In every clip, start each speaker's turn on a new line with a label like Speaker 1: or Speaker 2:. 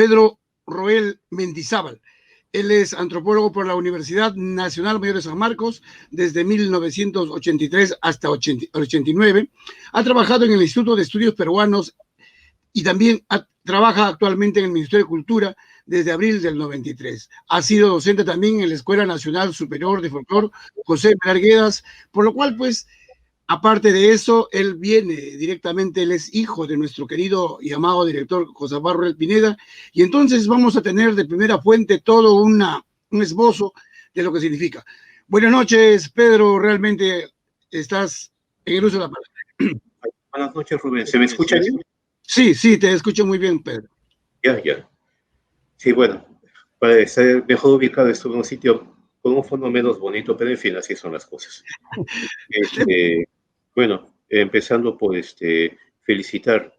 Speaker 1: Pedro Roel Mendizábal. Él es antropólogo por la Universidad Nacional Mayor de San Marcos desde 1983 hasta 89. Ha trabajado en el Instituto de Estudios Peruanos y también trabaja actualmente en el Ministerio de Cultura desde abril del 93. Ha sido docente también en la Escuela Nacional Superior de Folclore José Arguedas, por lo cual, pues, aparte de eso, él viene directamente, él es hijo de nuestro querido y amado director José Roel Pineda, y entonces vamos a tener de primera fuente todo un esbozo de lo que significa. Buenas noches, Pedro, realmente estás en el uso de la palabra.
Speaker 2: Buenas noches, Rubén. ¿Se me escucha bien?
Speaker 1: Sí, sí, te escucho muy bien, Pedro.
Speaker 2: Ya. Sí, bueno, para estar mejor ubicado estuve en un sitio con un fondo menos bonito, pero en fin, así son las cosas. Bueno, empezando por felicitar,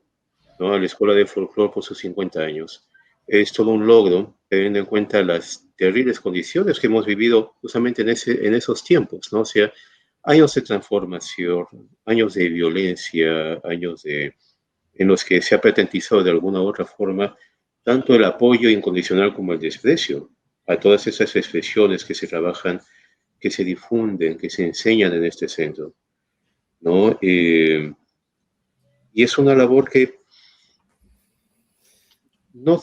Speaker 2: ¿no?, a la Escuela de Folclore por sus 50 años. Es todo un logro, teniendo en cuenta las terribles condiciones que hemos vivido justamente en esos tiempos, ¿no? O sea, años de transformación, años de violencia, en los que se ha pretendizado de alguna u otra forma tanto el apoyo incondicional como el desprecio a todas esas expresiones que se trabajan, que se difunden, que se enseñan en este centro, ¿no? Y es una labor que no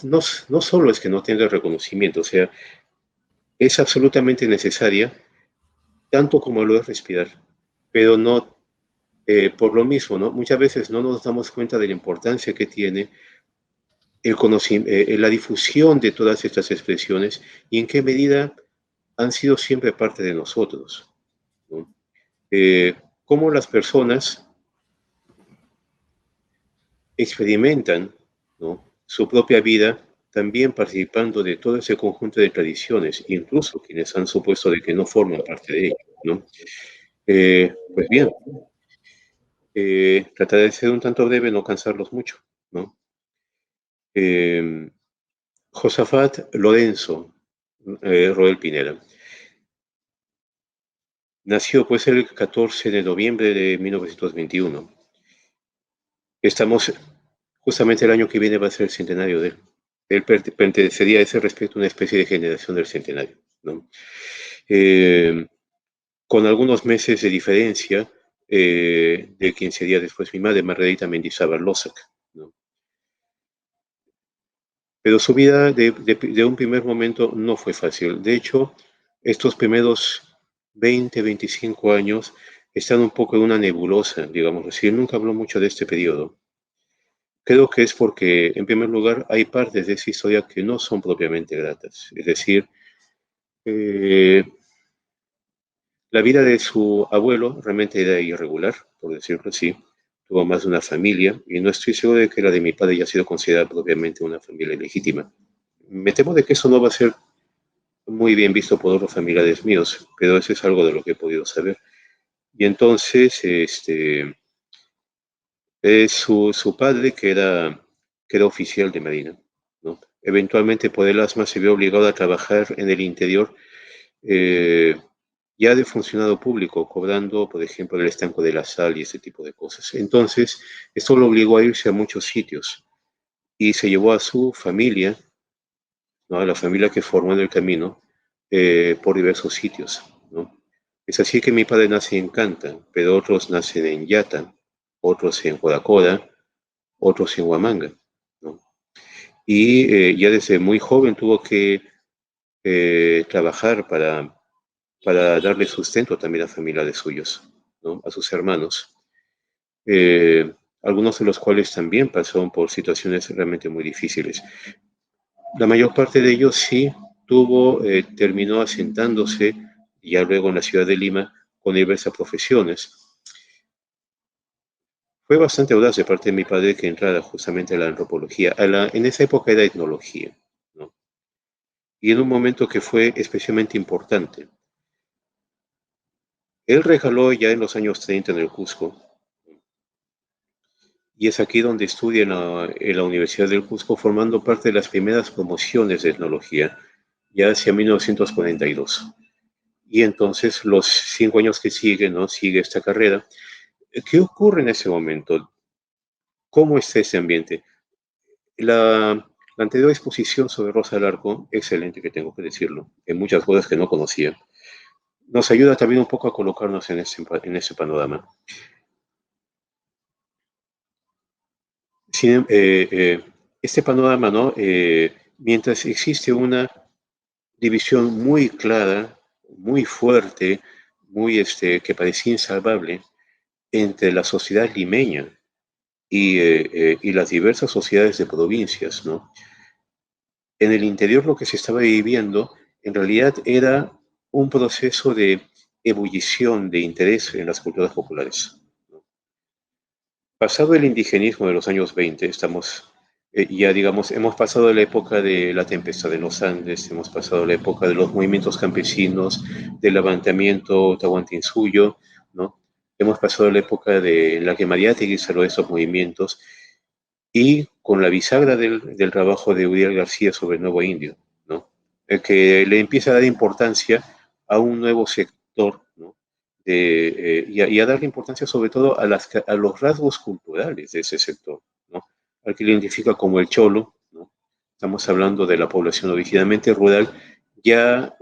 Speaker 2: solo es que no tenga reconocimiento, o sea, es absolutamente necesaria, tanto como lo es respirar, pero no, por lo mismo, ¿no? Muchas veces no nos damos cuenta de la importancia que tiene la difusión de todas estas expresiones y en qué medida han sido siempre parte de nosotros, ¿no? Cómo las personas experimentan, ¿no?, su propia vida también participando de todo ese conjunto de tradiciones, incluso quienes han supuesto de que no forman parte de ello, ¿no? Pues bien, trataré de ser un tanto breve, no cansarlos mucho, ¿no? Josafat Lorenzo Roel Pineda nació pues el 14 de noviembre de 1921. Estamos, justamente el año que viene va a ser el centenario de él. Él pertenecería a ese respecto a una especie de generación del centenario, ¿no? Con algunos meses de diferencia de quien sería después mi madre, Margarita Mendizábal Lozac, ¿no? Pero su vida de un primer momento no fue fácil. De hecho, estos primeros 20, 25 años están un poco en una nebulosa, digamos así. Él nunca habló mucho de este periodo. Creo que es porque, en primer lugar, hay partes de esa historia que no son propiamente gratas. Es decir, la vida de su abuelo realmente era irregular, por decirlo así. Tuvo más de una familia y no estoy seguro de que la de mi padre haya sido considerada propiamente una familia legítima. Me temo de que eso no va a ser muy bien visto por otros familiares míos, pero eso es algo de lo que he podido saber. Y entonces, es su padre que era oficial de Marina, ¿no? Eventualmente por el asma se vio obligado a trabajar en el interior, ya de funcionario público, cobrando, por ejemplo, el estanco de la sal y ese tipo de cosas. Entonces, esto lo obligó a irse a muchos sitios y se llevó a su familia, ¿no?, a la familia que formó en el camino, por diversos sitios, ¿no? Es así que mi padre nace en Canta, pero otros nacen en Yata, otros en Codacora, otros en Huamanga, ¿no? Y ya desde muy joven tuvo que trabajar para darle sustento también a familiares suyos, ¿no?, a sus hermanos, algunos de los cuales también pasaron por situaciones realmente muy difíciles. La mayor parte de ellos sí terminó asentándose ya luego en la ciudad de Lima con diversas profesiones. Fue bastante audaz de parte de mi padre que entrara justamente a la antropología. En esa época era etnología, ¿no? Y en un momento que fue especialmente importante. Él recaló ya en los años 30 en el Cusco, y es aquí donde estudia en la Universidad del Cusco, formando parte de las primeras promociones de etnología, ya hacia 1942. Y entonces los 5 años que siguen, ¿no?, sigue esta carrera. ¿Qué ocurre en ese momento? ¿Cómo está ese ambiente? La La anterior exposición sobre Rosa del Arco, excelente que tengo que decirlo, en muchas cosas que no conocía, nos ayuda también un poco a colocarnos en ese panorama. Este panorama, ¿no? Mientras existe una división muy clara, muy fuerte, que parecía insalvable entre la sociedad limeña y las diversas sociedades de provincias, ¿no? En el interior lo que se estaba viviendo en realidad era un proceso de ebullición de interés en las culturas populares. Pasado el indigenismo de los años 20, estamos ya, digamos, hemos pasado la época de la tempestad de los Andes, hemos pasado la época de los movimientos campesinos, del levantamiento Tahuantinsuyo, ¿no? Hemos pasado la época de la que Mariátegui cerró esos movimientos y con la bisagra del trabajo de Uriel García sobre el Nuevo Indio, ¿no? Que le empieza a dar importancia a un nuevo sector, ¿no? Y a darle importancia sobre todo a los rasgos culturales de ese sector, ¿no? Al que le identifica como el cholo, ¿no? Estamos hablando de la población originalmente rural, ya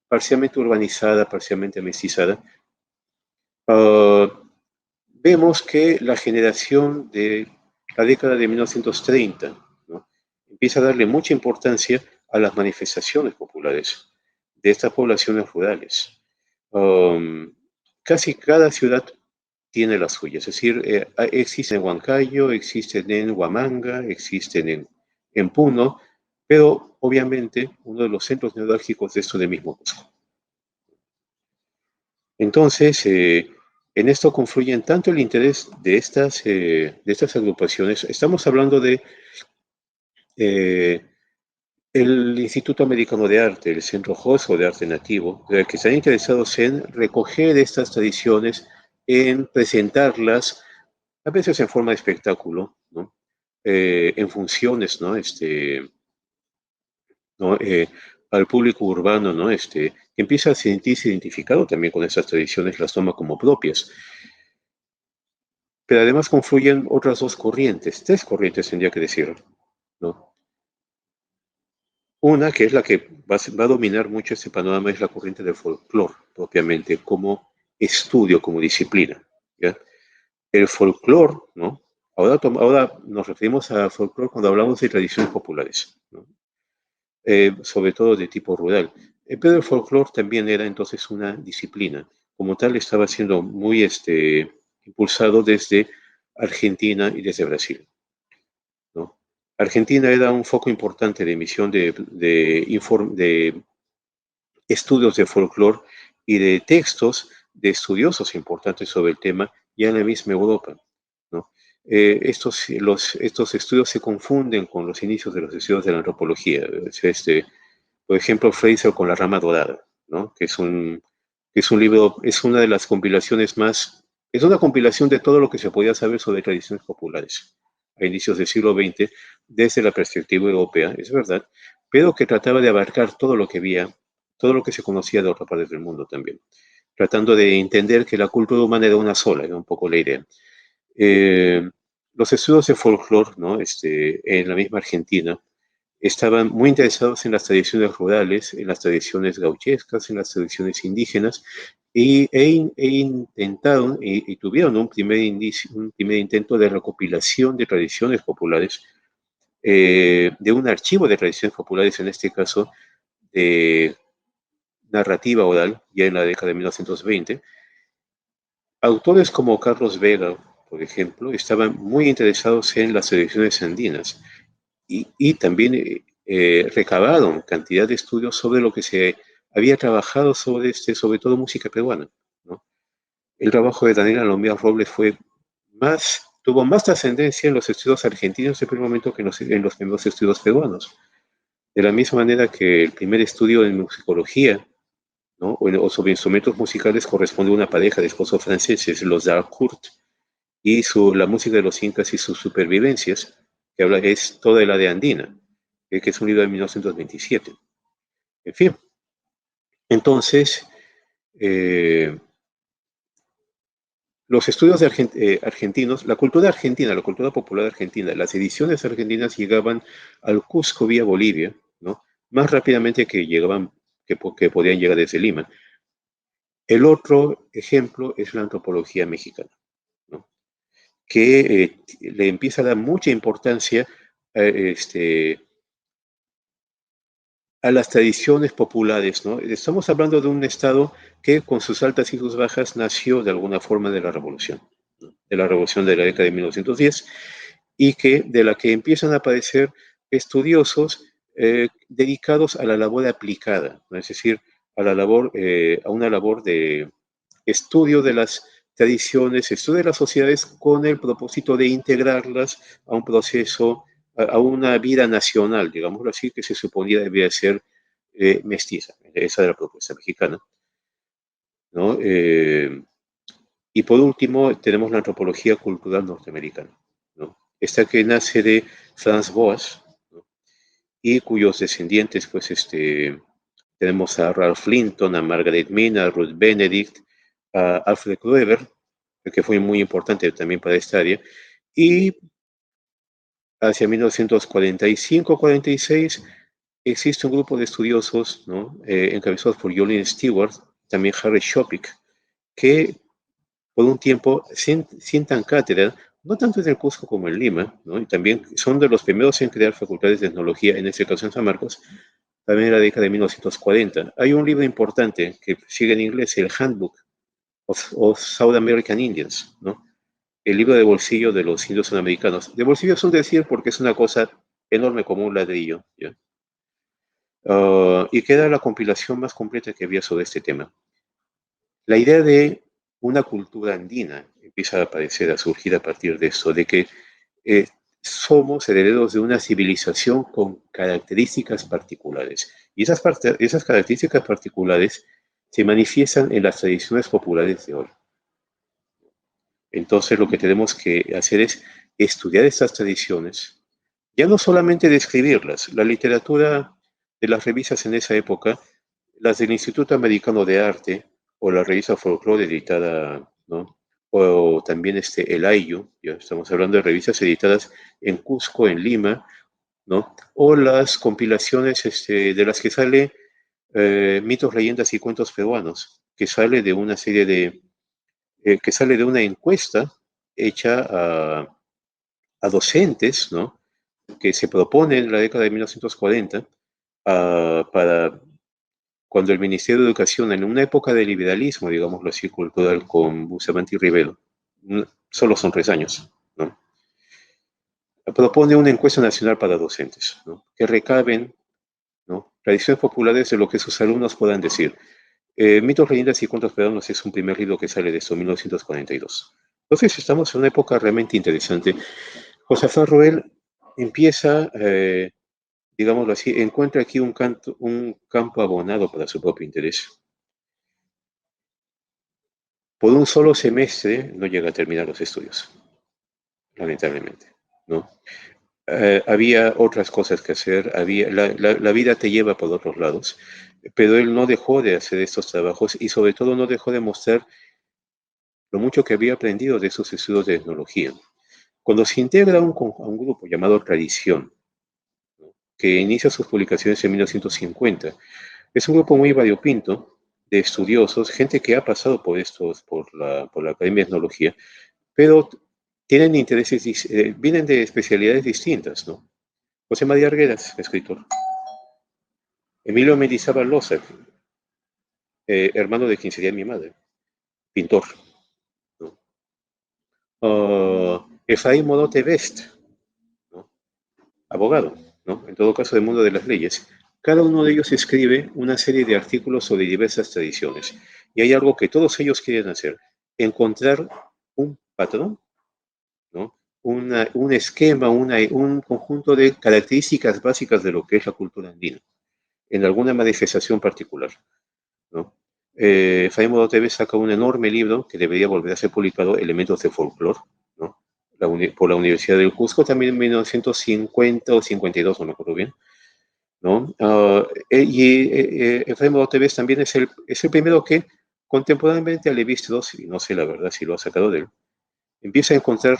Speaker 2: parcialmente urbanizada, parcialmente mestizada. Vemos que la generación de la década de 1930, ¿no? Empieza a darle mucha importancia a las manifestaciones populares de estas poblaciones rurales. Um, Casi cada ciudad tiene las suyas, es decir, existen en Huancayo, existen en Huamanga, existen en Puno, pero obviamente uno de los centros neurálgicos de esto es el mismo Cusco. Entonces, en esto confluyen tanto el interés de estas agrupaciones, estamos hablando de eh, el Instituto Americano de Arte, el Centro Josco de Arte Nativo, que están interesados en recoger estas tradiciones, en presentarlas, a veces en forma de espectáculo, ¿no? En funciones, ¿no? ¿No? Al público urbano, ¿no? Que empieza a sentirse identificado también con esas tradiciones, las toma como propias. Pero además confluyen otras dos corrientes, tres corrientes tendría que decir, ¿no? Una, que es la que va a dominar mucho este panorama, es la corriente del folclore, propiamente, como estudio, como disciplina, ¿ya? El folclore, ¿no? Ahora nos referimos a folclore cuando hablamos de tradiciones populares, ¿no? Sobre todo de tipo rural. Pero el folclore también era entonces una disciplina. Como tal, estaba siendo muy impulsado desde Argentina y desde Brasil, ¿no? Argentina era un foco importante de emisión de estudios de folclore y de textos de estudiosos importantes sobre el tema ya en la misma Europa, ¿no? Estos estudios se confunden con los inicios de los estudios de la antropología. Por ejemplo, Fraser con La Rama Dorada, ¿no? Que es un libro, es una de las compilaciones más, es una compilación de todo lo que se podía saber sobre tradiciones populares a inicios del siglo XX desde la perspectiva europea, es verdad, pero que trataba de abarcar todo lo que había, todo lo que se conocía de otras partes del mundo también, tratando de entender que la cultura humana era una sola, era un poco la idea. Eh, los estudios de folclore, ¿no? En la misma Argentina, estaban muy interesados en las tradiciones rurales, en las tradiciones gauchescas, en las tradiciones indígenas, intentaron y tuvieron un primer intento de recopilación de tradiciones populares, de un archivo de tradiciones populares, en este caso de narrativa oral, ya en la década de 1920. Autores como Carlos Vega, por ejemplo, estaban muy interesados en las tradiciones andinas y también recabaron cantidad de estudios sobre lo que se había trabajado sobre todo música peruana, ¿no? El trabajo de Daniel Alomía Robles tuvo más trascendencia en los estudios argentinos en primer momento que en los primeros estudios peruanos. De la misma manera que el primer estudio en musicología, ¿no? O sobre instrumentos musicales corresponde a una pareja de esposos franceses, los Darcourt, y la música de los incas y sus supervivencias, que es toda el área andina, que es un libro de 1927. En fin, entonces, eh, los estudios argentinos, la cultura argentina, la cultura popular argentina, las ediciones argentinas llegaban al Cusco vía Bolivia, ¿no? Más rápidamente que podían llegar desde Lima. El otro ejemplo es la antropología mexicana, ¿no? Que le empieza a dar mucha importancia a las tradiciones populares, ¿no? Estamos hablando de un Estado que con sus altas y sus bajas nació de alguna forma de la revolución, ¿no? De la revolución de la década de 1910 y de la que empiezan a aparecer estudiosos dedicados a la labor aplicada, ¿no? Es decir, a una labor de estudio de las tradiciones, estudio de las sociedades con el propósito de integrarlas a un proceso, a una vida nacional, digámoslo así, que se suponía debía ser mestiza. Esa era la propuesta mexicana, ¿no? Y por último, tenemos la antropología cultural norteamericana, ¿no? Esta que nace de Franz Boas, ¿no? Y cuyos descendientes, pues, tenemos a Ralph Linton, a Margaret Mead, a Ruth Benedict, a Alfred Weber, que fue muy importante también para esta área, y hacia 1945-46 existe un grupo de estudiosos, ¿no? Encabezados por Julian Stewart, también Harry Shopik, que por un tiempo sientan cátedra, no tanto en el Cusco como en Lima, ¿no? Y también son de los primeros en crear facultades de etnología, en este caso en San Marcos, también en la década de 1940. Hay un libro importante que sigue en inglés, el Handbook of South American Indians, ¿no? El libro de bolsillo de los indios sudamericanos. De bolsillo es un decir porque es una cosa enorme como un ladrillo, ¿ya? Y queda la compilación más completa que había sobre este tema. La idea de una cultura andina empieza a aparecer, a surgir a partir de eso, de que eh, somos herederos de una civilización con características particulares. Y esas características particulares se manifiestan en las tradiciones populares de hoy. Entonces lo que tenemos que hacer es estudiar estas tradiciones, ya no solamente describirlas. La literatura de las revistas en esa época, las del Instituto Americano de Arte o la revista Folklore editada, ¿no? O también el Ayllu, ya estamos hablando de revistas editadas en Cusco, en Lima, ¿no? O las compilaciones de las que sale mitos, leyendas y cuentos peruanos, que sale de una serie que sale de una encuesta hecha a docentes, ¿no? Que se propone en la década de 1940 para cuando el Ministerio de Educación, en una época de liberalismo, digámoslo así, cultural, con Bustamante y Rivero, solo son 3 años, ¿no? Propone una encuesta nacional para docentes, ¿no? Que recaben, ¿no? Tradiciones populares de lo que sus alumnos puedan decir. Mitos, leyendas y cuentos peruanos es un primer libro que sale de esto, 1942. Entonces estamos en una época realmente interesante. Josafat Roel empieza, digámoslo así, encuentra aquí un campo abonado para su propio interés. Por un solo semestre no llega a terminar los estudios, lamentablemente, ¿no? Había otras cosas que hacer, la vida te lleva por otros lados, pero él no dejó de hacer estos trabajos y sobre todo no dejó de mostrar lo mucho que había aprendido de esos estudios de etnología. Cuando se integra a un grupo llamado Tradición, ¿no? Que inicia sus publicaciones en 1950, es un grupo muy variopinto de estudiosos, gente que ha pasado por la Academia de Etnología, pero tienen intereses, vienen de especialidades distintas, ¿no? José María Arguedas, escritor. Emilio Mendizábal Loza, hermano de quien sería mi madre, pintor, ¿no? Efraín Morote Best, ¿no? Abogado, ¿no? En todo caso del mundo de las leyes. Cada uno de ellos escribe una serie de artículos sobre diversas tradiciones. Y hay algo que todos ellos quieren hacer, encontrar un patrón, ¿no? Un esquema, un conjunto de características básicas de lo que es la cultura andina, en alguna manifestación particular, ¿no? Faimo TV saca un enorme libro que debería volver a ser publicado, Elementos de Folklore, ¿no? Por la Universidad del Cusco, también en 1950 o 52, no me acuerdo bien, ¿no? Efraín TV también es el primero que Contemporáneamente a Levi-Strauss, y no sé la verdad si lo ha sacado de él, empieza a encontrar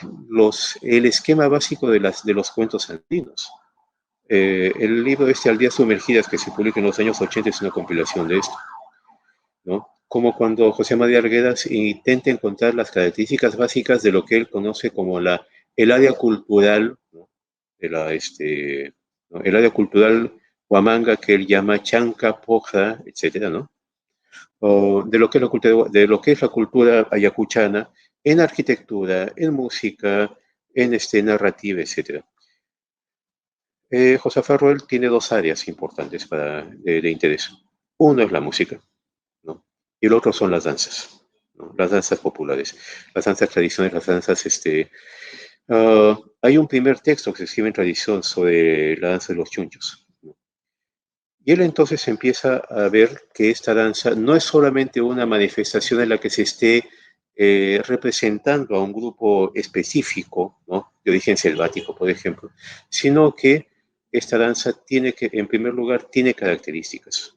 Speaker 2: el esquema básico de los cuentos andinos. El libro Aldeas Sumergidas, que se publica en los años 80, es una compilación de esto, ¿no? Como cuando José María Arguedas intenta encontrar las características básicas de lo que él conoce como el área cultural, ¿no? ¿No? El área cultural huamanga, que él llama Chanca, Poja, etcétera, ¿no? O de lo que es la cultura ayacuchana en arquitectura, en música, en narrativa, etcétera. José Ferroel tiene dos áreas importantes de interés. Uno es la música, ¿no? Y el otro son las danzas, ¿no? Las danzas populares, las danzas tradicionales, las danzas, hay un primer texto que se escribe en tradición sobre la danza de los chunchos, ¿no? Y él entonces empieza a ver que esta danza no es solamente una manifestación en la que se esté representando a un grupo específico, ¿no? De origen selvático, por ejemplo, sino que esta danza en primer lugar, tiene características.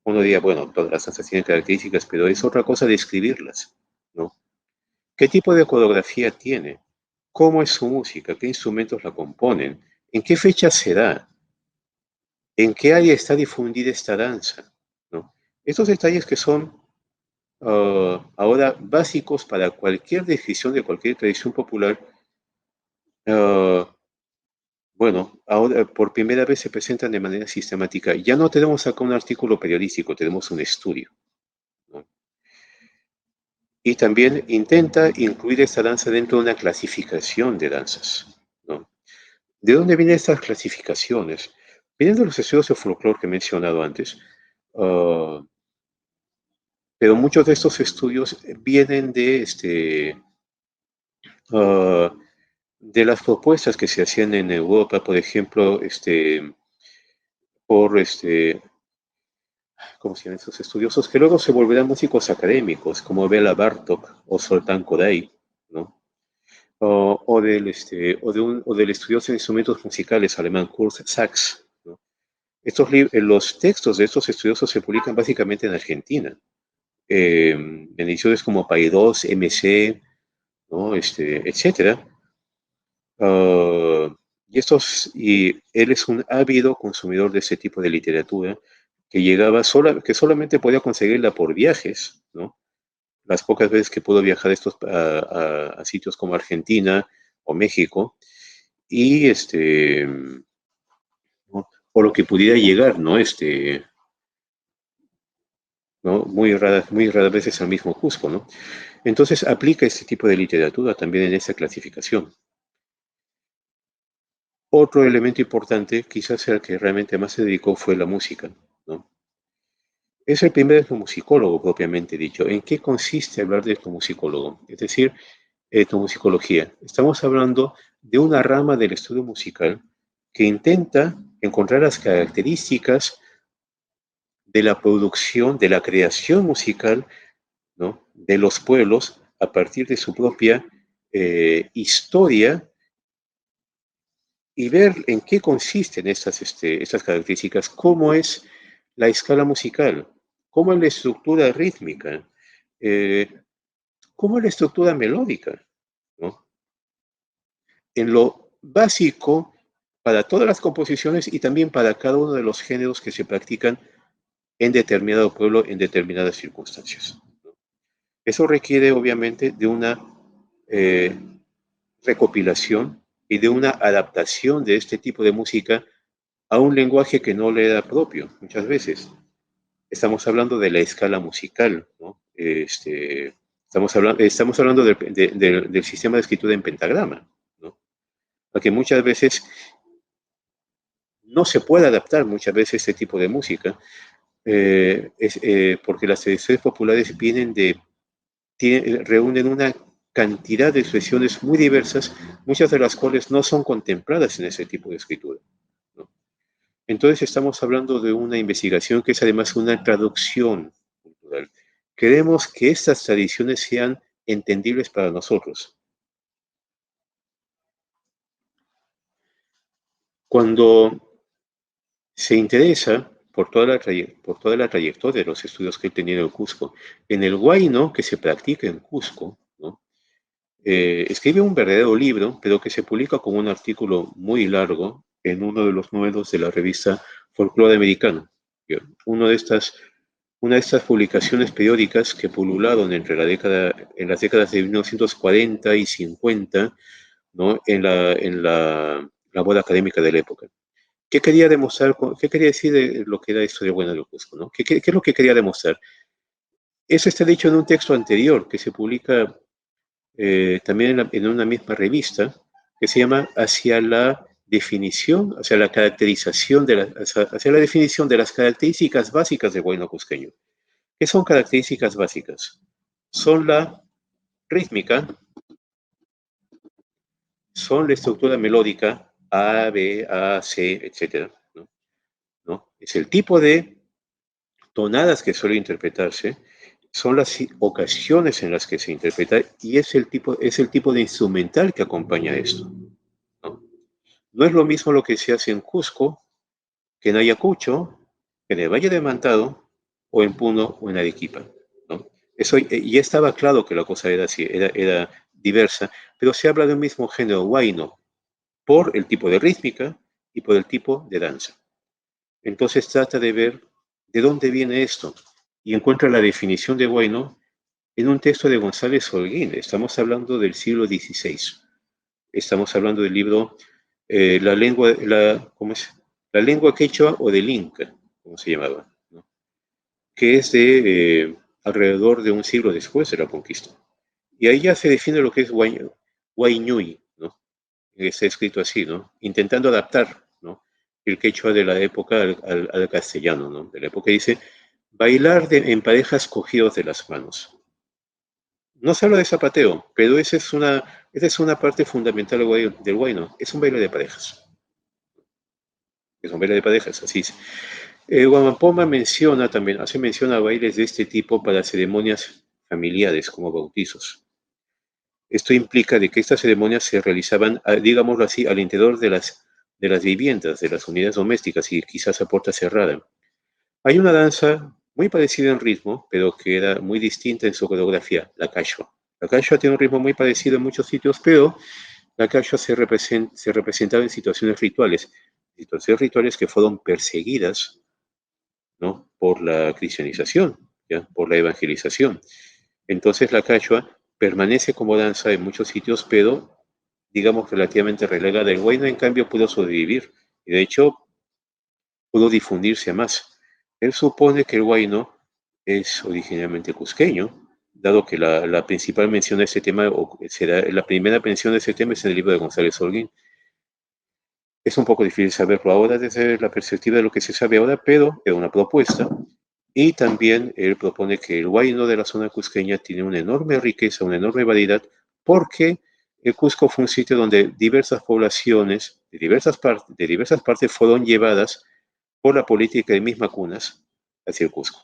Speaker 2: Uno diría, bueno, todas las danzas tienen características, pero es otra cosa describirlas, ¿no? ¿Qué tipo de coreografía tiene? ¿Cómo es su música? ¿Qué instrumentos la componen? ¿En qué fecha se da? ¿En qué área está difundida esta danza? ¿No? Estos detalles que son ahora básicos para cualquier descripción de cualquier tradición popular, ah, bueno, ahora por primera vez se presentan de manera sistemática. Ya no tenemos acá un artículo periodístico, tenemos un estudio, ¿no? Y también intenta incluir esta danza dentro de una clasificación de danzas, ¿no? ¿De dónde vienen estas clasificaciones? Vienen de los estudios de folclore que he mencionado antes, ah, pero muchos de estos estudios vienen ah, de las propuestas que se hacían en Europa, por ejemplo, por ¿cómo se llaman estos estudiosos? Que luego se volverán músicos académicos, como Bela Bartók o Zoltán Kodály, ¿no? O del estudioso de instrumentos musicales alemán Kurt Sachs, ¿no? Los textos de estos estudiosos se publican básicamente en Argentina, en ediciones como Paidós, MC, ¿no? Etcétera. Ah, y él es un ávido consumidor de ese tipo de literatura que solamente podía conseguirla por viajes, ¿no? Las pocas veces que pudo viajar a sitios como Argentina o México, y ¿no? O lo que pudiera llegar, ¿no? ¿No? Muy raras veces al mismo Cusco, ¿no? Entonces aplica este tipo de literatura también en esa clasificación. Otro elemento importante, quizás el que realmente más se dedicó, fue la música, ¿no? Es el primer etnomusicólogo propiamente dicho. ¿En qué consiste hablar de etnomusicólogo? Es decir, etnomusicología. Estamos hablando de una rama del estudio musical que intenta encontrar las características de la producción, de la creación musical, ¿no? De los pueblos a partir de su propia historia, y ver en qué consisten estas características, cómo es la escala musical, cómo es la estructura rítmica, eh, cómo es la estructura melódica, ¿no? En lo básico para todas las composiciones y también para cada uno de los géneros que se practican en determinado pueblo, en determinadas circunstancias. Eso requiere obviamente de una eh, recopilación y de una adaptación de este tipo de música a un lenguaje que no le era propio muchas veces. Estamos hablando de la escala musical, ¿no? Estamos hablando del sistema de escritura en pentagrama, ¿no? Porque muchas veces no se puede adaptar muchas veces este tipo de música, porque las tradiciones populares reúnen una cantidad de expresiones muy diversas, muchas de las cuales no son contempladas en ese tipo de escritura, ¿no? Entonces estamos hablando de una investigación que es además una traducción cultural. Queremos que estas tradiciones sean entendibles para nosotros. Cuando se interesa por toda la trayectoria de los estudios que él tenía en el Cusco. En el Huayno, que se practica en Cusco, ¿no? Escribe un verdadero libro, pero que se publica como un artículo muy largo en uno de los números de la revista Folklore Americano. ¿Ya? Una de estas publicaciones periódicas que pulularon en las décadas de 1940 y 50, ¿no? En la labor académica de la época. ¿Qué quería demostrar? ¿Qué quería decir de lo que era Historia Buena del Cusco? ¿No? ¿Qué es lo que quería demostrar? Eso está dicho en un texto anterior que se publica también en una misma revista que se llama Hacia la definición, hacia la caracterización hacia la definición de las características básicas del huayno cusqueño. ¿Qué son características básicas? Son la rítmica, son la estructura melódica A, B, A, C, etcétera, ¿no? ¿No? Es el tipo de tonadas que suele interpretarse, son las ocasiones en las que se interpreta y es el tipo de instrumental que acompaña esto, ¿no? No es lo mismo lo que se hace en Cusco, que en Ayacucho, que en el Valle de Mantado, o en Puno o en Arequipa, ¿no? Eso ya estaba claro que la cosa era así, era diversa, pero se habla de un mismo género huayno por el tipo de rítmica y por el tipo de danza. Entonces trata de ver de dónde viene esto y encuentra la definición de huayno en un texto de González Holguín. Estamos hablando del siglo XVI. Estamos hablando del libro ¿cómo es? La lengua quechua o del Inca, como se llamaba, ¿no? Que es de alrededor de un siglo después de la conquista. Y ahí ya se define lo que es Huayñuy, ¿no? Está escrito así, ¿no? Intentando adaptar, ¿no? El quechua de la época al castellano, ¿no? De la época dice, bailar en parejas cogidos de las manos. No se habla de zapateo, pero esa es una parte fundamental del huayno. Es un baile de parejas. Es un baile de parejas, así es. Guamampoma menciona también, hace mención a bailes de este tipo para ceremonias familiares como bautizos. Esto implica de que estas ceremonias se realizaban, digámoslo así, al interior de las viviendas, de las unidades domésticas y quizás a puerta cerrada. Hay una danza muy parecida en ritmo, pero que era muy distinta en su coreografía, la cachua. La cachua tiene un ritmo muy parecido en muchos sitios, pero la cachua se representaba en situaciones rituales que fueron perseguidas, ¿no? Por la cristianización, ¿ya? Por la evangelización. Entonces la cachua permanece como danza en muchos sitios, pero digamos relativamente relegada. El huayno, en cambio, pudo sobrevivir y de hecho pudo difundirse más. Él supone que el huayno es originalmente cusqueño, dado que la principal mención de este tema, o será la primera mención de este tema, es en el libro de González Holguín. Es un poco difícil saberlo ahora desde la perspectiva de lo que se sabe ahora, pero es una propuesta. Y también él propone que el huayno de la zona cusqueña tiene una enorme riqueza, una enorme variedad, porque el Cusco fue un sitio donde diversas poblaciones de diversas partes fueron llevadas por la política de mis macunas hacia el Cusco,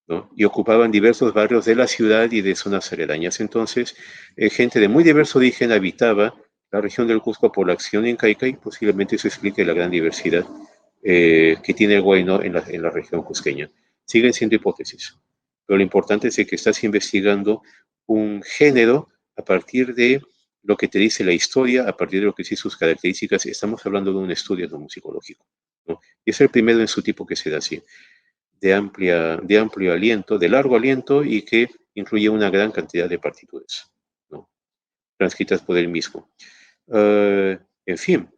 Speaker 2: ¿no? Y ocupaban diversos barrios de la ciudad y de zonas aledañas. Entonces, gente de muy diverso origen habitaba la región del Cusco por la acción incaica y posiblemente eso explique la gran diversidad que tiene el huayno en la región cusqueña. Siguen siendo hipótesis, pero lo importante es que estás investigando un género a partir de lo que te dice la historia, a partir de lo que dice sus características. Estamos hablando de un estudio etnomusicológico, ¿no? Y es el primero en su tipo que se da así, de amplio aliento, de largo aliento y que incluye una gran cantidad de partituras, ¿no? Transcritas por él mismo. En fin,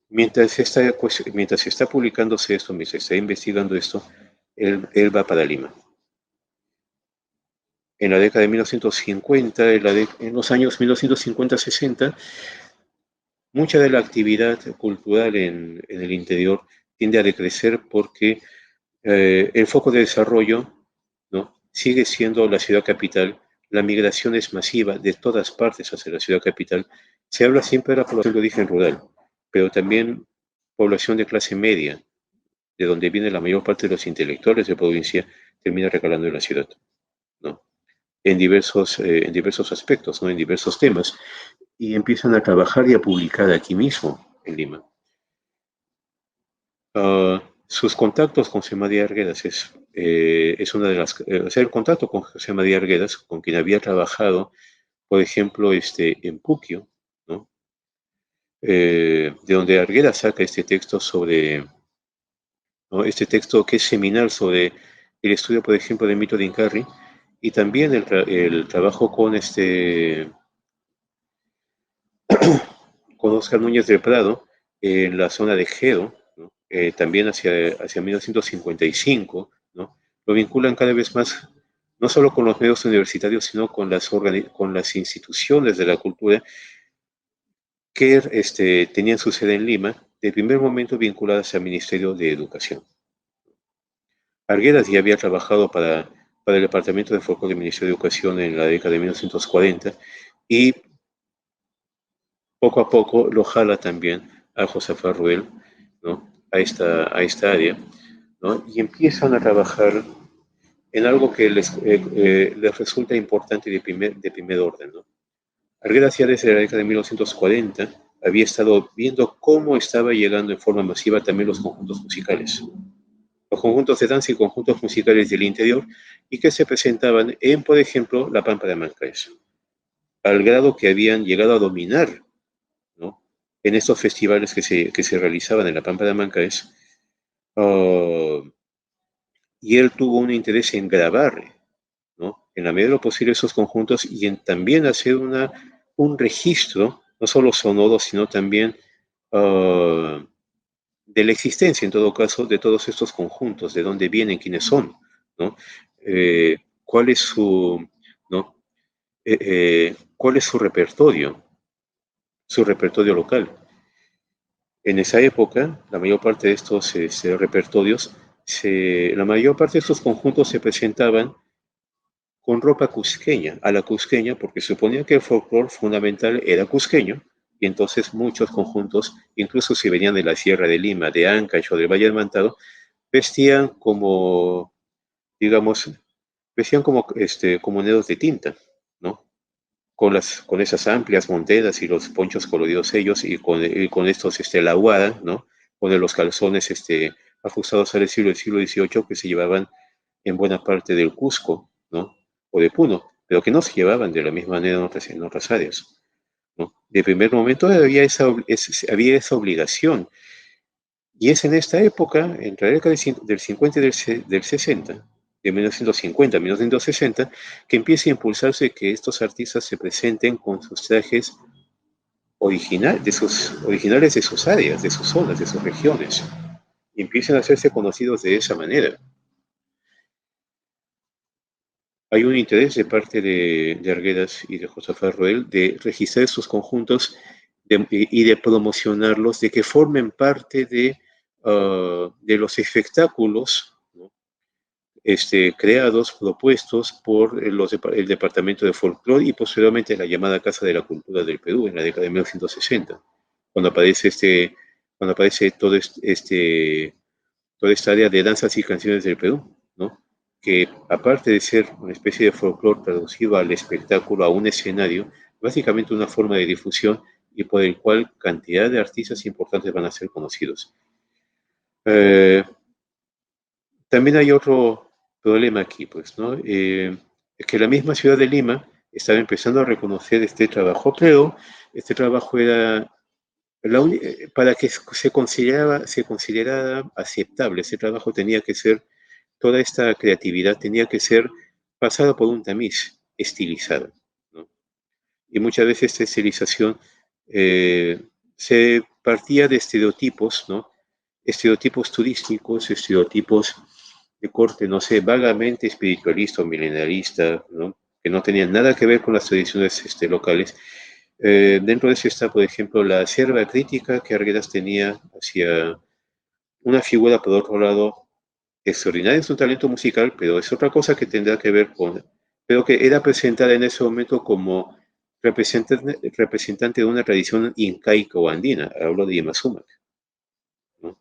Speaker 2: mientras se está publicándose esto, mientras se está investigando esto, él va para Lima. En la década de 1950, en los años 1950-60, mucha de la actividad cultural en el interior tiende a decrecer porque el foco de desarrollo, ¿no? Sigue siendo la ciudad capital. La migración es masiva de todas partes hacia la ciudad capital. Se habla siempre de la población de origen rural, pero también población de clase media, de donde viene la mayor parte de los intelectuales de provincia, termina recalando en la ciudad, ¿no? En diversos aspectos, ¿no? En diversos temas, y empiezan a trabajar y a publicar aquí mismo, en Lima. Sus contactos con José María Arguedas es una de las, o sea, el contacto con José María Arguedas, con quien había trabajado, por ejemplo, en Puquio, ¿no? De donde Arguedas saca este texto sobre, ¿no? Este texto que es seminal sobre el estudio, por ejemplo, del mito de Incarri, y también el trabajo con Oscar Núñez del Prado en la zona de Geo, ¿no? También hacia 1955, ¿no? Lo vinculan cada vez más, no solo con los medios universitarios, sino con las instituciones de la cultura que tenían su sede en Lima, de primer momento vinculadas al Ministerio de Educación. Arguedas ya había trabajado para el Departamento de Folclore del Ministerio de Educación en la década de 1940 y poco a poco lo jala también a Josafat Ruel, ¿no? A esta área, ¿no? Y empiezan a trabajar en algo que les resulta importante de primer orden, ¿no? Arguedas ya desde la década de 1940 había estado viendo cómo estaba llegando en forma masiva también los conjuntos musicales. Los conjuntos de danza y conjuntos musicales del interior y que se presentaban en, por ejemplo, la Pampa de Mancaes, al grado que habían llegado a dominar, ¿no? En estos festivales que se realizaban en la Pampa de Mancaes, uh, y él tuvo un interés en grabar, ¿no? En la medida de lo posible esos conjuntos y en también hacer un registro, no solo sonoro, sino también de la existencia, en todo caso, de todos estos conjuntos, de dónde vienen, quiénes son, ¿no? ¿Cuál es su, ¿no? ¿Cuál es su repertorio local? En esa época, la mayor parte de estos repertorios, la mayor parte de estos conjuntos se presentaban con ropa cusqueña, a la cusqueña, porque suponía que el folclore fundamental era cusqueño, y entonces muchos conjuntos, incluso si venían de la Sierra de Lima, de Ancash o del Valle del Mantaro, vestían como, digamos, como monedas de tinta, ¿no? Con esas amplias monteras y los ponchos coloridos ellos, y con estos, la aguada, ¿no? Con los calzones, ajustados al estilo del siglo XVIII que se llevaban en buena parte del Cusco, ¿no? O de Puno, pero que no se llevaban de la misma manera en otras áreas, ¿no? De primer momento había esa obligación, y es en esta época, entre la década del 50 y del 60, de 1950 a 1960, que empieza a impulsarse que estos artistas se presenten con sus trajes originales de sus áreas, de sus zonas, de sus regiones, y empiezan a hacerse conocidos de esa manera. Hay un interés de parte de Arguedas y de Josafat Roel de registrar sus conjuntos y de promocionarlos, de que formen parte de los espectáculos, ¿no? Creados, propuestos por el Departamento de Folclore y posteriormente la llamada Casa de la Cultura del Perú en la década de 1960, cuando aparece, toda esta área de danzas y canciones del Perú, ¿no? Que aparte de ser una especie de folclore traducido al espectáculo, a un escenario, básicamente una forma de difusión y por el cual cantidad de artistas importantes van a ser conocidos. Eh, También hay otro problema aquí, pues, ¿no? Es que la misma ciudad de Lima estaba empezando a reconocer este trabajo, pero este trabajo era, para que se considerara aceptable, ese trabajo tenía que ser, toda esta creatividad tenía que ser pasada por un tamiz, estilizada, ¿no? Y muchas veces esta estilización eh, se partía de estereotipos, ¿no? Estereotipos turísticos, estereotipos de corte, no sé, vagamente espiritualista o milenarista, ¿no? Que no tenían nada que ver con las tradiciones locales. Dentro de eso está, por ejemplo, la acerba crítica que Arguedas tenía hacia una figura, por otro lado, extraordinaria en su talento musical, pero es otra cosa que tendrá que ver pero que era presentada en ese momento como representante de una tradición incaica o andina, hablo de Yemazumac, ¿no?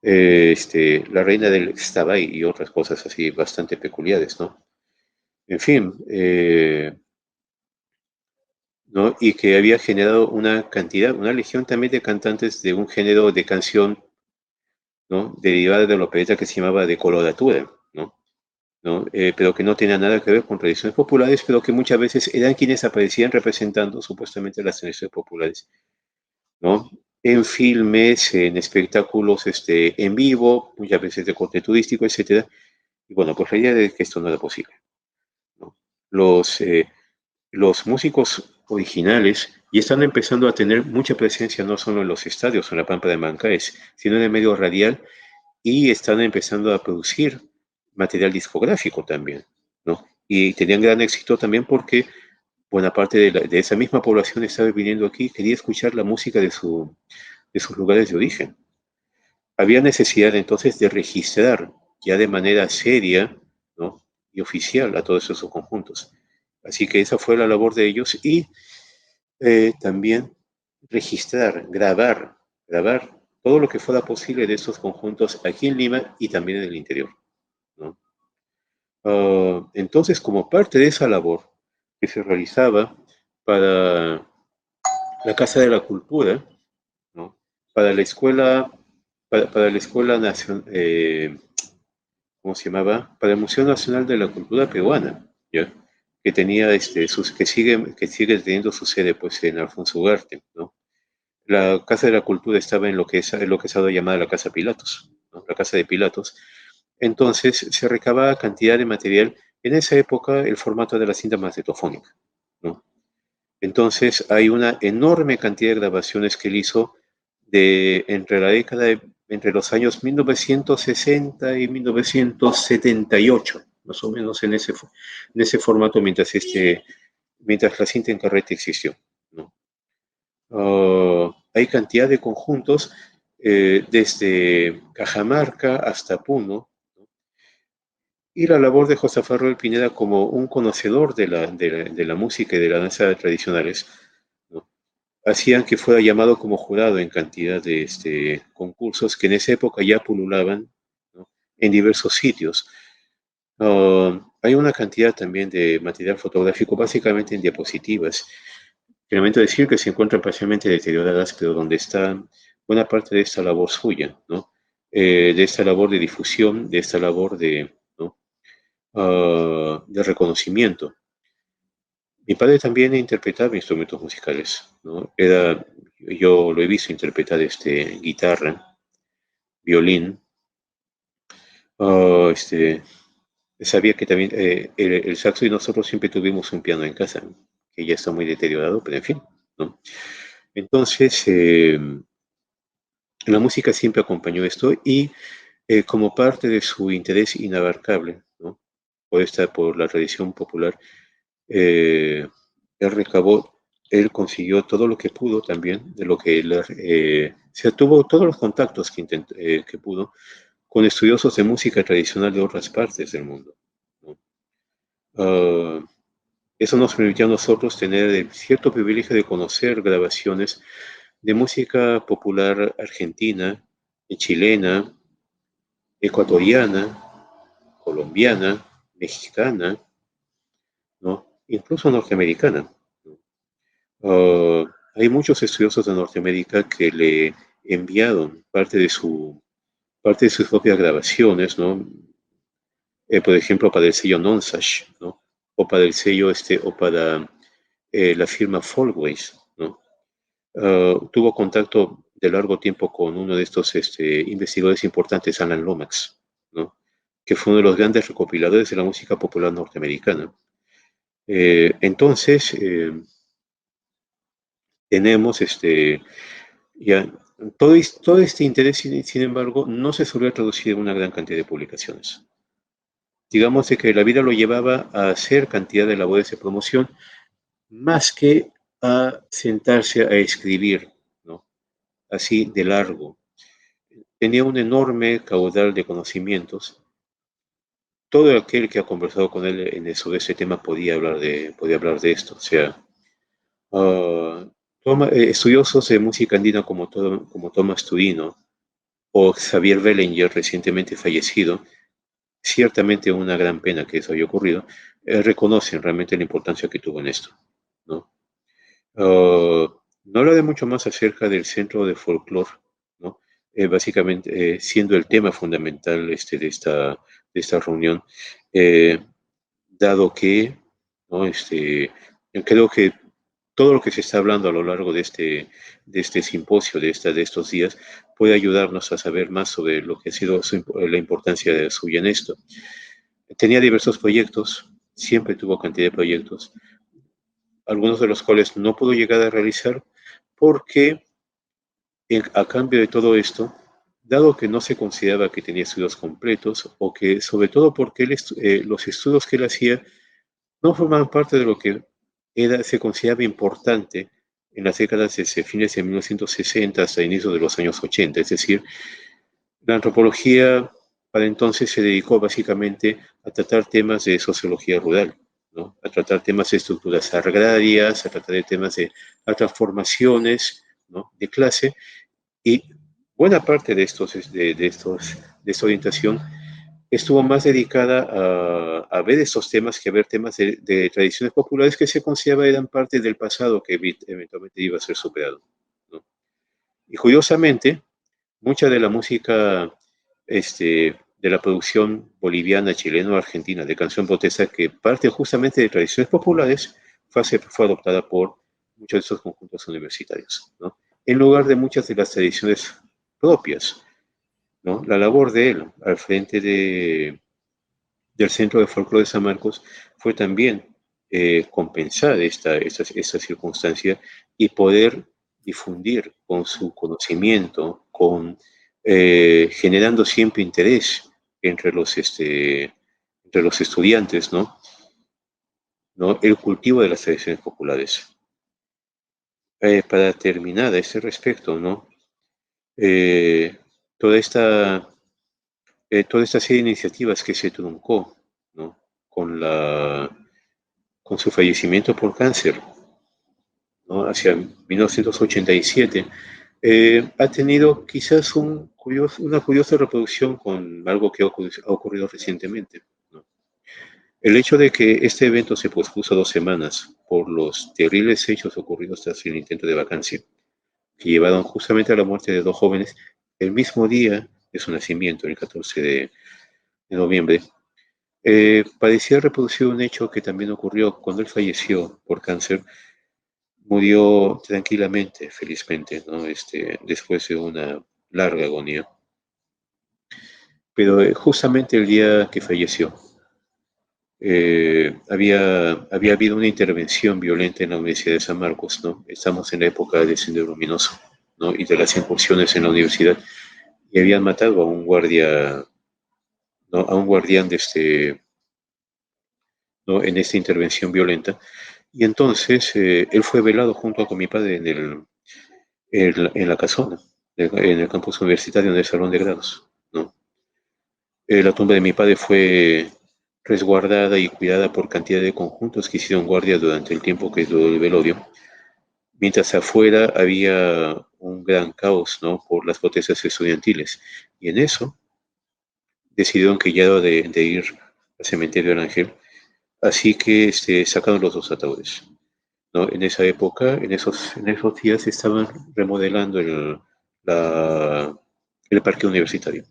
Speaker 2: La reina del Xtabay y otras cosas así bastante peculiares, ¿no? En fin, ¿no? Y que había generado una legión también de cantantes de un género de canción ¿no? Derivada de la opereta que se llamaba de coloratura, ¿no? ¿No? Pero que no tenía nada que ver con tradiciones populares, pero que muchas veces eran quienes aparecían representando supuestamente las tradiciones populares, ¿no? En filmes, en espectáculos en vivo, muchas veces de corte turístico, etcétera. Y bueno, pues la idea de que esto no era posible, ¿no? Los, eh, los músicos originales ya están empezando a tener mucha presencia no solo en los estadios o en la Pampa de Mancaes, sino en el medio radial y están empezando a producir material discográfico también, ¿no? Y tenían gran éxito también porque buena parte de esa misma población estaba viniendo aquí y quería escuchar la música de sus lugares de origen. Había necesidad entonces de registrar ya de manera seria, ¿no? Y oficial a todos esos conjuntos. Así que esa fue la labor de ellos y también registrar, grabar todo lo que fuera posible de estos conjuntos aquí en Lima y también en el interior, ¿no? Entonces, como parte de esa labor que se realizaba para la Casa de la Cultura, ¿no? Para la escuela, para la escuela nacional, ¿cómo se llamaba? Para el Museo Nacional de la Cultura Peruana, ¿ya? Que tenía que sigue teniendo su sede pues en Alfonso Ugarte, ¿no? La Casa de la Cultura estaba en lo que se ha llamado la Casa Pilatos, ¿no? La Casa de Pilatos. Entonces se recababa cantidad de material. En esa época el formato de la cinta magnetofónica, ¿no? Entonces hay una enorme cantidad de grabaciones que él hizo entre los años 1960 y 1978, más o menos en ese formato mientras la cinta en carrete existió, ¿no? Hay cantidad de conjuntos desde Cajamarca hasta Puno, ¿no? Y la labor de José Farrell Pineda como un conocedor de la música y de la danza tradicionales, ¿no? Hacían que fuera llamado como jurado en cantidad de concursos que en esa época ya pululaban, ¿no? En diversos sitios. Hay una cantidad también de material fotográfico, básicamente en diapositivas. Lamento decir que se encuentran parcialmente deterioradas, pero donde está buena parte de esta labor suya, ¿no? De esta labor de difusión, de esta labor ¿no? De reconocimiento. Mi padre también interpretaba instrumentos musicales, ¿no? Yo lo he visto interpretar guitarra, violín, ah, este, sabía que también el saxo y nosotros siempre tuvimos un piano en casa, que ya está muy deteriorado, pero en fin, ¿no? Entonces, la música siempre acompañó esto y como parte de su interés inabarcable, ¿no? Por la tradición popular, eh, él recabó, él consiguió todo lo que pudo también, de lo que él, se tuvo todos los contactos que pudo con estudiosos de música tradicional de otras partes del mundo, ¿no? Ah, Eso nos permitió a nosotros tener el cierto privilegio de conocer grabaciones de música popular argentina, chilena, ecuatoriana, colombiana, mexicana, ¿no? Incluso norteamericana, ¿no? Hay muchos estudiosos de Norteamérica que le enviaron parte de sus propias grabaciones, ¿no? Por ejemplo, para el sello Nonsuch, ¿no? O para el sello o para la firma Folkways, ¿no? Tuvo contacto de largo tiempo con uno de estos investigadores importantes, Alan Lomax, ¿no? Que fue uno de los grandes recopiladores de la música popular norteamericana. Entonces, tenemos ya todo este interés, sin embargo, no se suele traducir en una gran cantidad de publicaciones. Digamos de que la vida lo llevaba a hacer cantidad de labores de promoción más que a sentarse a escribir, ¿no? Así de largo. Tenía un enorme caudal de conocimientos. Todo aquel que ha conversado con él sobre ese tema podía hablar de esto. O sea, ah, estudiosos de música andina como Thomas Turino o Xavier Bellinger, recientemente fallecido, ciertamente una gran pena que eso haya ocurrido, reconocen realmente la importancia que tuvo en esto, ¿no? No hablaré mucho más acerca del Centro de Folclore, ¿no? básicamente siendo el tema fundamental de esta reunión, eh, dado que, ¿no? Creo que todo lo que se está hablando a lo largo de este simposio, de estos días, puede ayudarnos a saber más sobre lo que ha sido la importancia de suya en esto. Tenía diversos proyectos, siempre tuvo cantidad de proyectos, algunos de los cuales no pudo llegar a realizar porque a cambio de todo esto, dado que no se consideraba que tenía estudios completos o que sobre todo porque los estudios que él hacía no formaban parte de lo que se consideraba importante en las décadas desde fines de 1960 hasta inicios de los años 80. Es decir, la antropología para entonces se dedicó básicamente a tratar temas de sociología rural, ¿no? A tratar temas de estructuras agrarias, a tratar de temas de las transformaciones, ¿no? De clase, y buena parte de esta orientación estuvo más dedicada a ver estos temas que a ver temas de tradiciones populares que se consideraban eran parte del pasado que eventualmente iba a ser superado, ¿no? Y curiosamente, mucha de la música de la producción boliviana, chilena o argentina de canción protesta que parte justamente de tradiciones populares fue adoptada por muchos de estos conjuntos universitarios, ¿no? En lugar de muchas de las tradiciones propias, ¿no? La labor de él al frente del Centro de Folclore de San Marcos fue también compensar esta circunstancia y poder difundir con su conocimiento, generando siempre interés entre los estudiantes, ¿no? ¿No? El cultivo de las tradiciones populares. Para terminar a este respecto, ¿no? Eh, toda esta toda esta serie de iniciativas que se truncó, ¿no? con su fallecimiento por cáncer, ¿no? Hacia 1987, ha tenido quizás una curiosa reproducción con algo que ha ocurrido recientemente, ¿no? El hecho de que este evento se pospuso 2 semanas por los terribles hechos ocurridos tras el intento de vacancia, que llevaron justamente a la muerte de 2 jóvenes el mismo día de su nacimiento, el 14 de noviembre, parecía reproducir un hecho que también ocurrió cuando él falleció por cáncer. Murió tranquilamente, felizmente, ¿no? Después de una larga agonía. Pero justamente el día que falleció, había habido una intervención violenta en la Universidad de San Marcos, ¿no? Estamos en la época del Sendero Luminoso, ¿no? Y de las incursiones en la universidad. Y habían matado a un guardia, ¿no? A un guardián ¿no? En esta intervención violenta. Y entonces él fue velado junto con mi padre en la casona, en el campus universitario, en el salón de grados, ¿no? La tumba de mi padre fue resguardada y cuidada por cantidad de conjuntos que hicieron guardia durante el tiempo que duró el velorio, mientras afuera había un gran caos, ¿no? Por las protestas estudiantiles. Y en eso decidieron que ya era de ir al cementerio del Ángel, así que sacaron los 2 ataúdes, ¿no? En esa época, en esos días, estaban remodelando el parque universitario,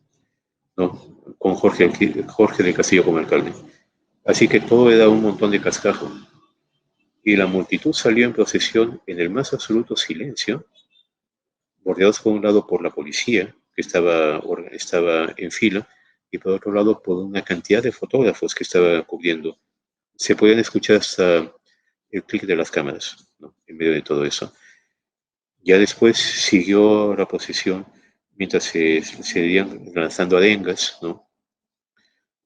Speaker 2: ¿no? Con Jorge del Castillo como alcalde. Así que todo era un montón de cascajo. Y la multitud salió en procesión en el más absoluto silencio, bordeados por un lado por la policía, que estaba en fila, y por otro lado por una cantidad de fotógrafos que estaba cubriendo. Se podían escuchar hasta el clic de las cámaras, ¿no? En medio de todo eso. Ya después siguió la procesión mientras se iban lanzando arengas, ¿no?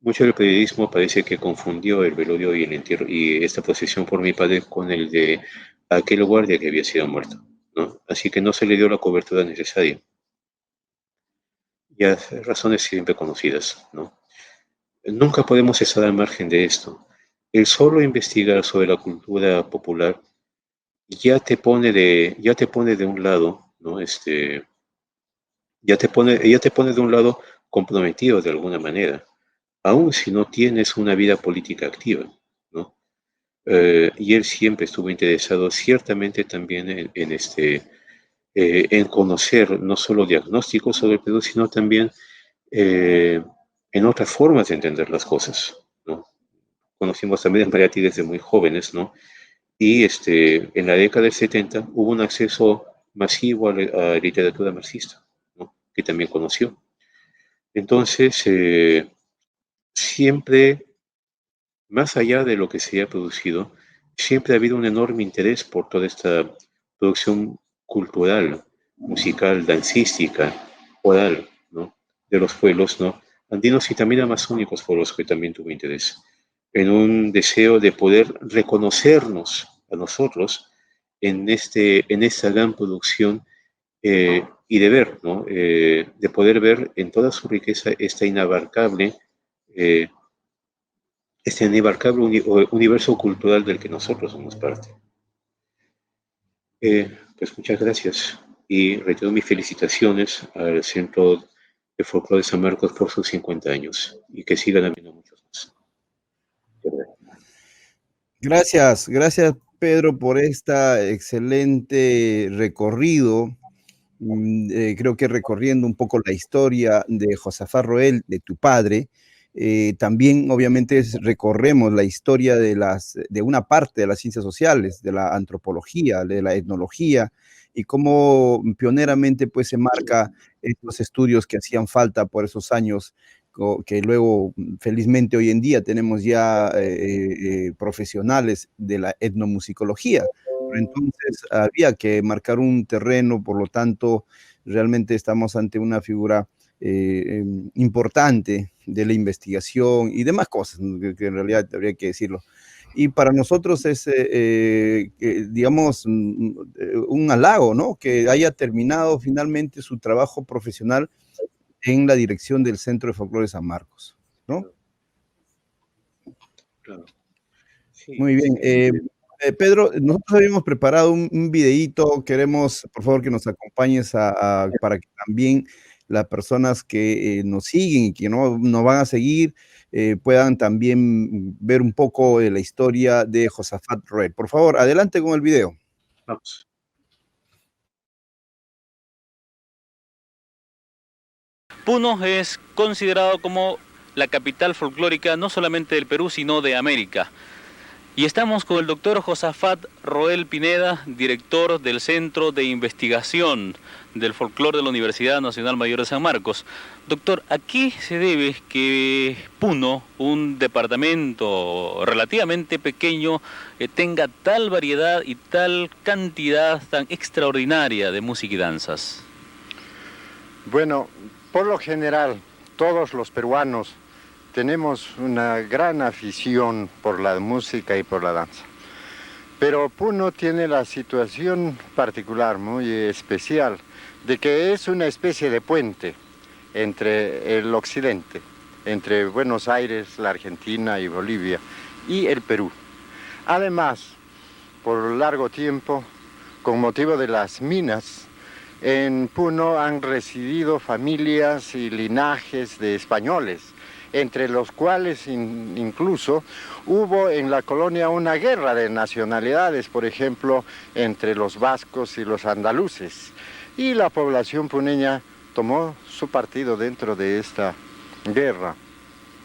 Speaker 2: Mucho del periodismo parece que confundió el velorio y el entierro y esta procesión por mi padre con el de aquel guardia que había sido muerto, ¿no? Así que no se le dio la cobertura necesaria. Ya razones siempre conocidas, ¿no? Nunca podemos estar al margen de esto. El solo investigar sobre la cultura popular ya te pone de un lado, ¿no? Ya te pone de un lado comprometido de alguna manera, aun si no tienes una vida política activa, ¿no? Y él siempre estuvo interesado ciertamente también en conocer no solo diagnósticos sobre el Perú, sino también en otras formas de entender las cosas, ¿no? Conocimos también a Mariátegui desde muy jóvenes, ¿no? Y en la década del 70 hubo un acceso masivo a literatura marxista, ¿no? Que también conoció. Entonces, siempre, más allá de lo que se haya producido, siempre ha habido un enorme interés por toda esta producción cultural, musical, dancística, oral, ¿no? De los pueblos, ¿no? Andinos y también amazónicos, por los que también tuvo interés, en un deseo de poder reconocernos a nosotros en esta gran producción y de ver, ¿no? De poder ver en toda su riqueza eh, este inabarcable universo cultural del que nosotros somos parte. Pues muchas gracias y reitero mis felicitaciones al Centro de Folclore de San Marcos por sus 50 años y que sigan habiendo muchos más.
Speaker 3: Gracias, gracias Pedro por este excelente recorrido. Creo que recorriendo un poco la historia de Josafat Roel, de tu padre, también obviamente recorremos la historia de una parte de las ciencias sociales, de la antropología, de la etnología, y cómo pioneramente pues se marca estos estudios que hacían falta por esos años, que luego felizmente hoy en día tenemos ya profesionales de la etnomusicología. Entonces había que marcar un terreno, por lo tanto, realmente estamos ante una figura importante de la investigación y demás cosas, ¿no? Que en realidad habría que decirlo. Y para nosotros es, digamos, un halago, ¿no? Que haya terminado finalmente su trabajo profesional en la dirección del Centro de Folclore de San Marcos, ¿no?
Speaker 2: Claro. Sí,
Speaker 3: Muy bien. Pedro, nosotros habíamos preparado un videíto, queremos, por favor, que nos acompañes para que también las personas que nos siguen y que no nos van a seguir puedan también ver un poco de la historia de Josafat Roel. Por favor, adelante con el video.
Speaker 2: vamos.
Speaker 4: Puno es considerado como la capital folclórica no solamente del Perú, sino de América. Y estamos con el doctor Josafat Roel Pineda, director del Centro de Investigación del Folclore de la Universidad Nacional Mayor de San Marcos. Doctor, ¿a qué se debe que Puno, un departamento relativamente pequeño, tenga tal variedad y tal cantidad tan extraordinaria de música y danzas?
Speaker 5: Bueno, por lo general, todos los peruanos tenemos una gran afición por la música y por la danza. Pero Puno tiene la situación particular, muy especial, de que es una especie de puente entre el occidente, entre Buenos Aires, la Argentina y Bolivia, y el Perú. Además, por largo tiempo, con motivo de las minas, en Puno han residido familias y linajes de españoles, entre los cuales incluso hubo en la colonia una guerra de nacionalidades, por ejemplo, entre los vascos y los andaluces. Y la población puneña tomó su partido dentro de esta guerra.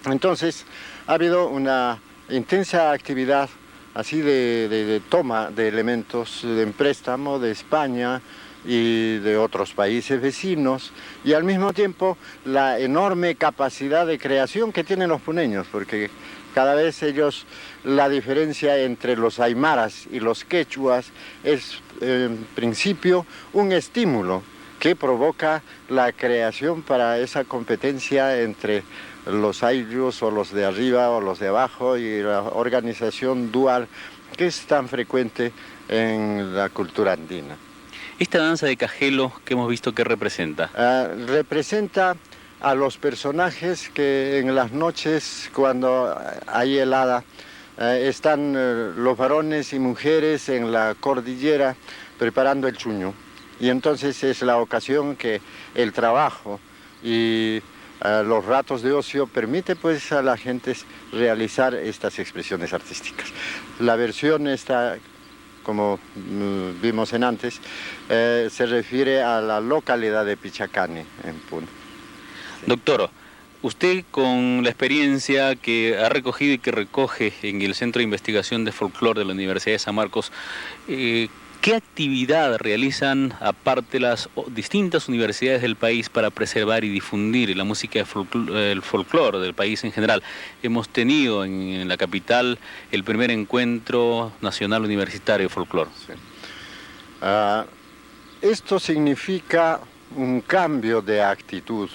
Speaker 5: Entonces, ha habido una intensa actividad así de toma de elementos de préstamo de España y de otros países vecinos, y al mismo tiempo la enorme capacidad de creación que tienen los puneños, porque cada vez ellos, la diferencia entre los aymaras y los quechuas es en principio un estímulo que provoca la creación para esa competencia entre los ayllus o los de arriba o los de abajo, y la organización dual que es tan frecuente en la cultura andina.
Speaker 4: Esta danza de Cajelo que hemos visto, ¿qué representa?
Speaker 5: Representa a los personajes que en las noches, cuando hay helada, están los varones y mujeres en la cordillera preparando el chuño. Y entonces es la ocasión que el trabajo y los ratos de ocio permite pues a la gente realizar estas expresiones artísticas. La versión está como vimos en antes, se refiere a la localidad de Pichacani, en Puno.
Speaker 4: Doctor, usted con la experiencia que ha recogido y que recoge en el Centro de Investigación de Folclore de la Universidad de San Marcos, ¿qué actividad realizan aparte las distintas universidades del país para preservar y difundir la música el folclore del país en general? Hemos tenido en la capital el primer encuentro nacional universitario de folclore.
Speaker 5: Sí. Esto significa un cambio de actitud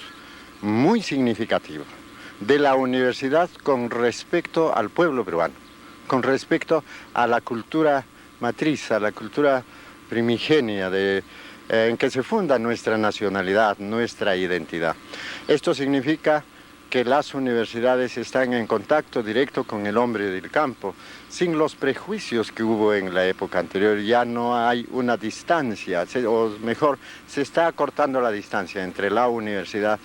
Speaker 5: muy significativo de la universidad con respecto al pueblo peruano, con respecto a la cultura matriz, a la cultura primigenia en que se funda nuestra nacionalidad, nuestra identidad. Esto significa que las universidades están en contacto directo con el hombre del campo, sin los prejuicios que hubo en la época anterior. Ya no hay una distancia, o mejor, se está acortando la distancia entre la universidad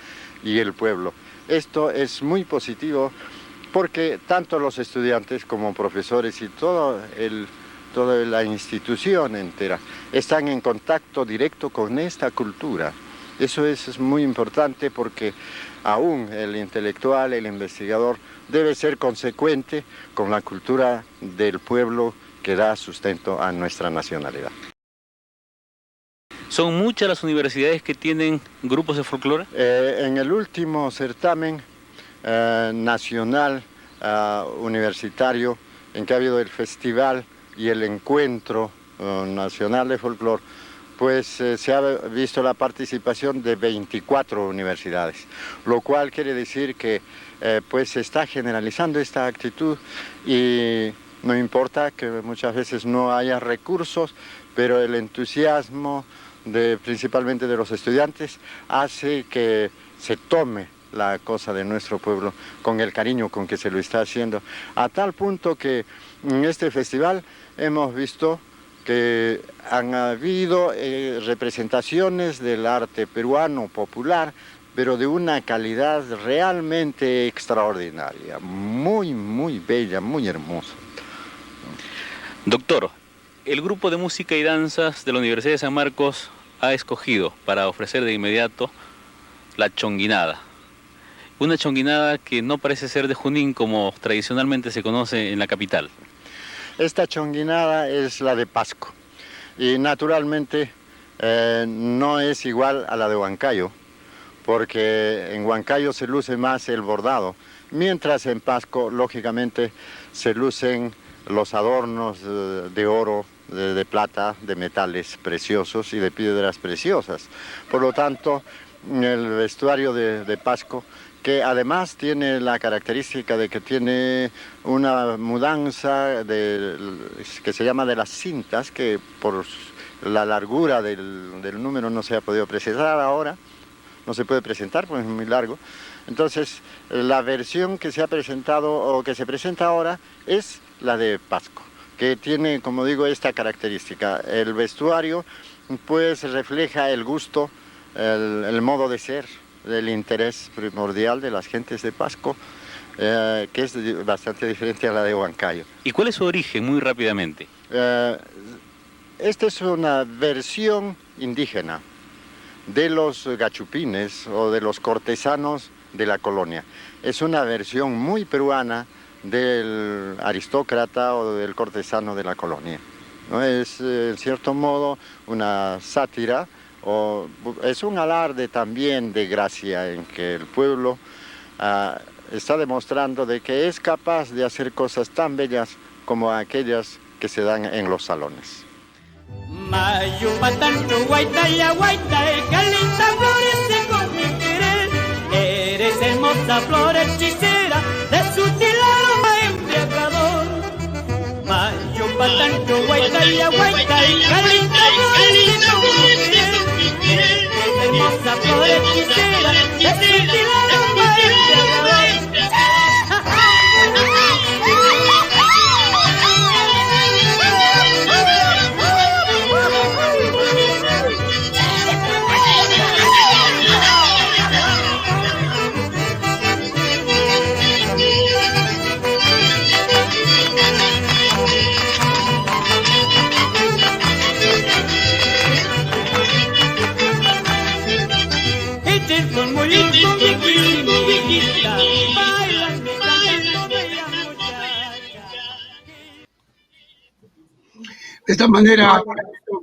Speaker 5: y el pueblo. Esto es muy positivo porque tanto los estudiantes como profesores y toda la institución entera están en contacto directo con esta cultura. Eso es muy importante porque aún el intelectual, el investigador, debe ser consecuente con la cultura del pueblo que da sustento a nuestra nacionalidad.
Speaker 4: ¿Son muchas las universidades que tienen grupos de folclore?
Speaker 5: En el último certamen nacional universitario, en que ha habido el festival y el encuentro nacional de folclore, pues se ha visto la participación de 24 universidades, lo cual quiere decir que pues se está generalizando esta actitud y no importa que muchas veces no haya recursos, pero el entusiasmo principalmente de los estudiantes hace que se tome la cosa de nuestro pueblo con el cariño con que se lo está haciendo, a tal punto que en este festival hemos visto que han habido representaciones del arte peruano popular, pero de una calidad realmente extraordinaria, muy, muy bella, muy hermosa.
Speaker 4: Doctor, el grupo de música y danzas de la Universidad de San Marcos ha escogido para ofrecer de inmediato la chonguinada. Una chonguinada que no parece ser de Junín como tradicionalmente se conoce en la capital.
Speaker 5: Esta chonguinada es la de Pasco y naturalmente no es igual a la de Huancayo, porque en Huancayo se luce más el bordado, mientras en Pasco lógicamente se lucen los adornos de oro, de plata, de metales preciosos y de piedras preciosas. Por lo tanto, el vestuario de Pasco, que además tiene la característica de que tiene una mudanza que se llama de las cintas, que por la largura del número no se ha podido presentar ahora, no se puede presentar porque es muy largo. Entonces, la versión que se ha presentado o que se presenta ahora es la de Pasco, que tiene, como digo, esta característica. El vestuario pues refleja el gusto, el modo de ser, el interés primordial de las gentes de Pasco, que es bastante diferente a la de Huancayo.
Speaker 4: ¿Y cuál es su origen, muy rápidamente?
Speaker 5: Esta es una versión indígena de los gachupines o de los cortesanos de la colonia. Es una versión muy peruana del aristócrata o del cortesano de la colonia, ¿no? Es, en cierto modo, una sátira, o es un alarde también de gracia en que el pueblo está demostrando de que es capaz de hacer cosas tan bellas como aquellas que se dan en los salones.
Speaker 6: Eres hermosa flor hechicera, de sutil aroma embriagador. Mayo patancho, guaitaya, guaitaya, calita flor de su piquerel. Eres hermosa flor hechicera, de sutil aroma embriagador. muy lindo, mi hijita, bailan mi canto, bella muchacha.
Speaker 1: De esta manera,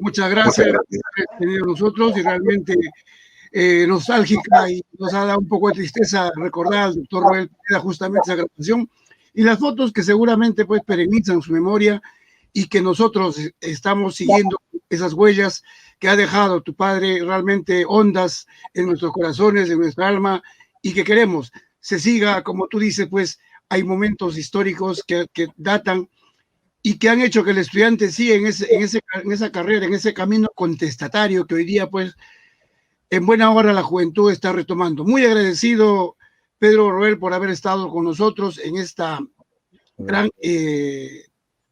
Speaker 1: muchas gracias por haber tenido nosotros y realmente nostálgica y nos ha dado un poco de tristeza recordar al doctor Roel Pineda justamente esa grabación y las fotos que seguramente pues perennizan su memoria y que nosotros estamos siguiendo esas huellas que ha dejado tu padre realmente hondas en nuestros corazones, en nuestra alma y que queremos se siga, como tú dices, pues hay momentos históricos que datan y que han hecho que el estudiante siga en esa carrera, en ese camino contestatario que hoy día, pues, en buena hora la juventud está retomando. Muy agradecido, Pedro Roel, por haber estado con nosotros en esta gran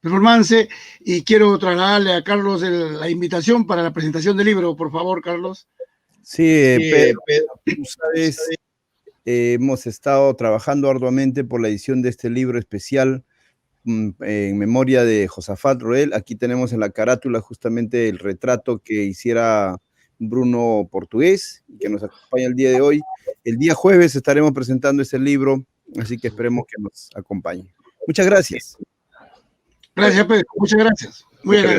Speaker 1: performance y quiero trasladarle a Carlos la invitación para la presentación del libro. Por favor, Carlos.
Speaker 3: Sí, Pedro, tú sabes, hemos estado trabajando arduamente por la edición de este libro especial en memoria de Josafat Roel. Aquí tenemos en la carátula justamente el retrato que hiciera Bruno Portugués, que nos acompaña el día de hoy. El día jueves estaremos presentando este libro, así que esperemos que nos acompañe. Muchas gracias.
Speaker 1: Gracias, Pedro. Muchas gracias. Muy agradecido.